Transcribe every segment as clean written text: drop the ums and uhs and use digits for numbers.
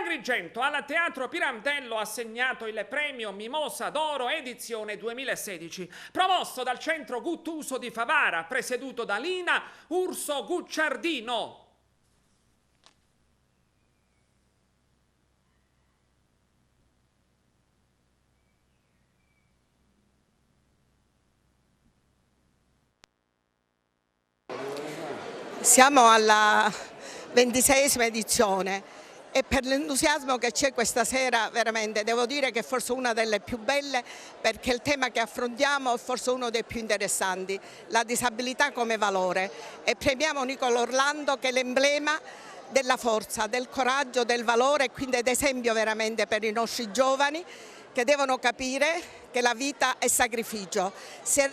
Agrigento al Teatro Pirandello ha assegnato il premio Mimosa d'Oro edizione 2016, promosso dal Centro Guttuso di Favara, presieduto da Lina Urso Gucciardino. Siamo alla 26esima edizione e per l'entusiasmo che c'è questa sera veramente devo dire che è forse una delle più belle, perché il tema che affrontiamo è forse uno dei più interessanti, la disabilità come valore, e premiamo Nicola Orlando, che è l'emblema della forza, del coraggio, del valore e quindi ad esempio veramente per i nostri giovani che devono capire che la vita è sacrificio. Se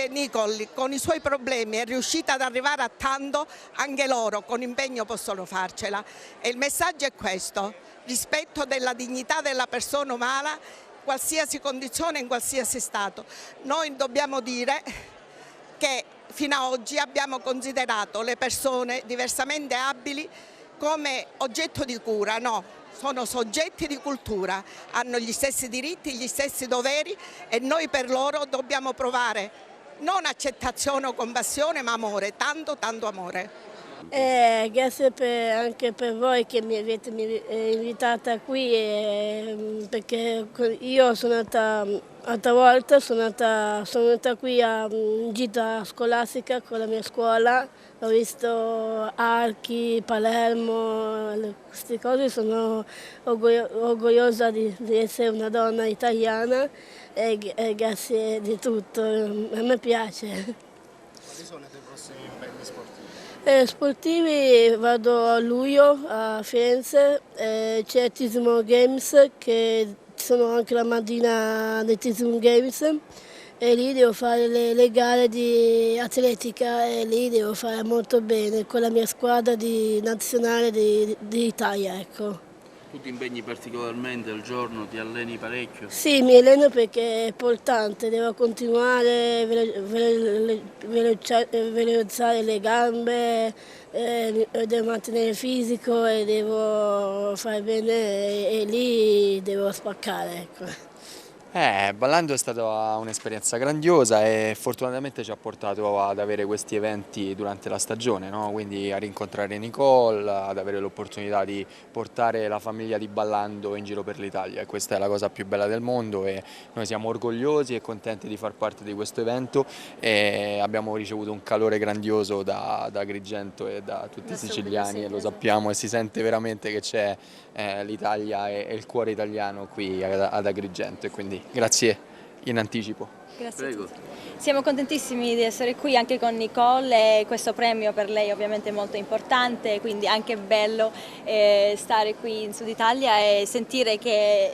Nicole con i suoi problemi è riuscita ad arrivare a tanto, anche loro con impegno possono farcela. E il messaggio è questo: rispetto della dignità della persona umana, qualsiasi condizione, in qualsiasi stato. Noi dobbiamo dire che fino ad oggi abbiamo considerato le persone diversamente abili come oggetto di cura, no. Sono soggetti di cultura, hanno gli stessi diritti, gli stessi doveri e noi per loro dobbiamo provare non accettazione o compassione ma amore, tanto amore. Grazie anche per voi che mi avete invitata qui, perché io sono andata altra volta, sono venuta qui a gita scolastica con la mia scuola, ho visto Archi, Palermo, queste cose, sono orgogliosa di essere una donna italiana e grazie di tutto, a me piace. Quali sono i tuoi prossimi impegni sportivi? Sportivi vado a luglio a Firenze, c'è Tismo Games, che sono anche la madrina dei Tismo Games, e lì devo fare le gare di atletica e lì devo fare molto bene con la mia squadra nazionale d'Italia. Ecco. Tu ti impegni particolarmente al giorno, ti alleni parecchio? Sì, mi alleno perché è importante, devo continuare a velocizzare le gambe, devo mantenere il fisico e devo fare bene e lì devo spaccare. Ecco. Ballando è stata un'esperienza grandiosa e fortunatamente ci ha portato ad avere questi eventi durante la stagione, no? Quindi a rincontrare Nicole, ad avere l'opportunità di portare la famiglia di Ballando in giro per l'Italia, e questa è la cosa più bella del mondo e noi siamo orgogliosi e contenti di far parte di questo evento e abbiamo ricevuto un calore grandioso da Agrigento e da tutti i siciliani, sì, e lo sappiamo e si sente veramente che c'è l'Italia e il cuore italiano qui ad Agrigento, e quindi grazie in anticipo. Grazie a tutti. Siamo contentissimi di essere qui anche con Nicole e questo premio per lei ovviamente è molto importante, quindi anche bello stare qui in Sud Italia e sentire che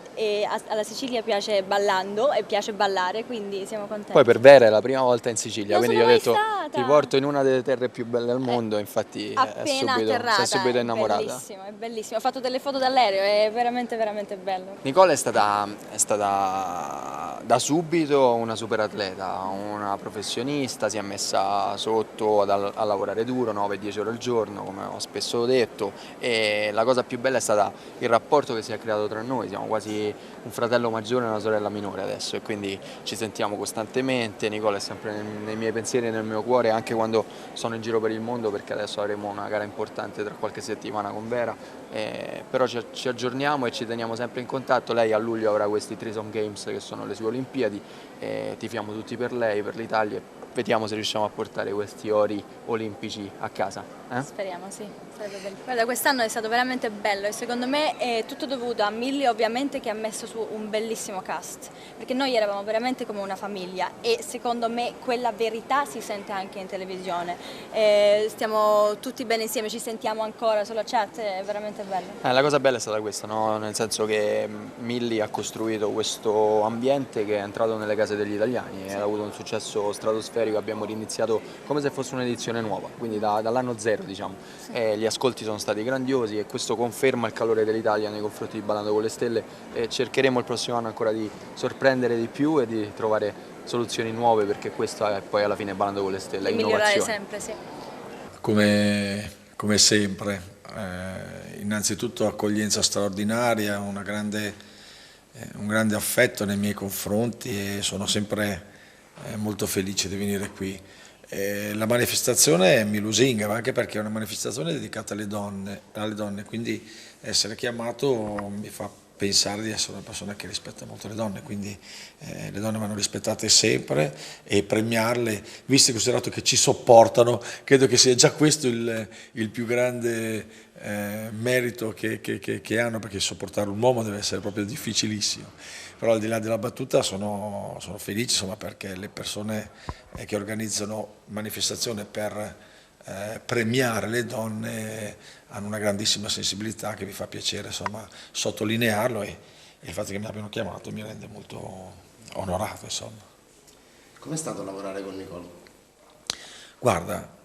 alla Sicilia piace Ballando e piace ballare, quindi siamo contenti. Poi per Vera è la prima volta in Sicilia, non quindi gli ho detto stata. Ti porto in una delle terre più belle del mondo, infatti appena sei subito innamorata. È bellissimo, ho fatto delle foto dall'aereo, è veramente bello. Nicole è stata da subito una super atleta, una professionista, si è messa sotto a lavorare duro, 9-10 ore al giorno, come ho spesso detto, e la cosa più bella è stata il rapporto che si è creato tra noi, siamo quasi un fratello maggiore e una sorella minore adesso e quindi ci sentiamo costantemente. Nicole è sempre nei miei pensieri e nel mio cuore anche quando sono in giro per il mondo, perché adesso avremo una gara importante tra qualche settimana con Vera, però ci aggiorniamo e ci teniamo sempre in contatto. Lei a luglio avrà questi Trisom Games che sono le sue Olimpiadi, tifiamo tutti per lei, per l'Italia e vediamo se riusciamo a portare questi ori olimpici a casa. Speriamo, sì, sarebbe bello. Guarda, quest'anno è stato veramente bello e secondo me è tutto dovuto a Milly, ovviamente, che ha messo su un bellissimo cast, perché noi eravamo veramente come una famiglia e secondo me quella verità si sente anche in televisione. Stiamo tutti bene insieme, ci sentiamo ancora sulla chat, è veramente bello. La cosa bella è stata questa, no? Nel senso che Milly ha costruito questo ambiente che è entrato nelle case degli italiani e ha avuto un successo stratosferico, abbiamo riniziato come se fosse un'edizione nuova, quindi dall'anno zero diciamo, e gli ascolti sono stati grandiosi e questo conferma il calore dell'Italia nei confronti di Ballando con le Stelle e cercheremo il prossimo anno ancora di sorprendere di più e di trovare soluzioni nuove, perché questo è poi alla fine Ballando con le Stelle, è innovazione. Migliorare sempre, sì. Come sempre, innanzitutto accoglienza straordinaria, un grande affetto nei miei confronti e sono sempre molto felice di venire qui. La manifestazione mi lusinga, anche perché è una manifestazione dedicata alle donne, quindi essere chiamato mi fa pensare di essere una persona che rispetta molto le donne, quindi le donne vanno rispettate sempre e premiarle, visto e considerato che ci sopportano, credo che sia già questo il più grande merito che hanno, perché sopportare un uomo deve essere proprio difficilissimo. Però al di là della battuta sono felice, insomma, perché le persone che organizzano manifestazioni per premiare le donne hanno una grandissima sensibilità che mi fa piacere, insomma, sottolinearlo, e il fatto che mi abbiano chiamato mi rende molto onorato, insomma. Com'è stato lavorare con Nicole? Guarda,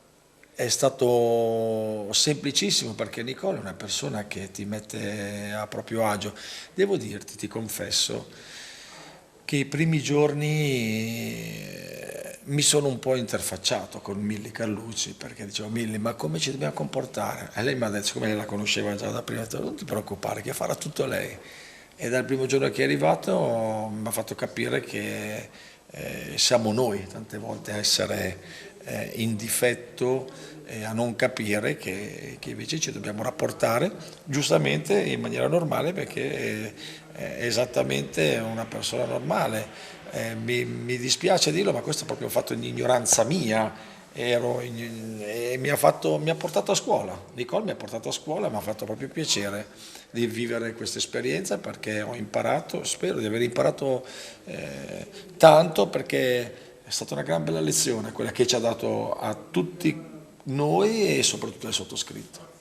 è stato semplicissimo, perché Nicole è una persona che ti mette a proprio agio. Devo dirti, ti confesso, che i primi giorni mi sono un po' interfacciato con Milly Carlucci, perché dicevo: Milly, ma come ci dobbiamo comportare? E lei mi ha detto, siccome lei la conosceva già da prima, ha detto: non ti preoccupare, che farà tutto lei. E dal primo giorno che è arrivato mi ha fatto capire che siamo noi tante volte a essere in difetto e a non capire che invece ci dobbiamo rapportare giustamente in maniera normale, perché è esattamente una persona normale. Mi dispiace dirlo, ma questo è proprio un fatto di ignoranza mia, e mi ha portato a scuola. Nicole mi ha portato a scuola, mi ha fatto proprio piacere di vivere questa esperienza, perché ho imparato, spero di aver imparato tanto, perché è stata una gran bella lezione quella che ci ha dato a tutti noi e soprattutto al sottoscritto.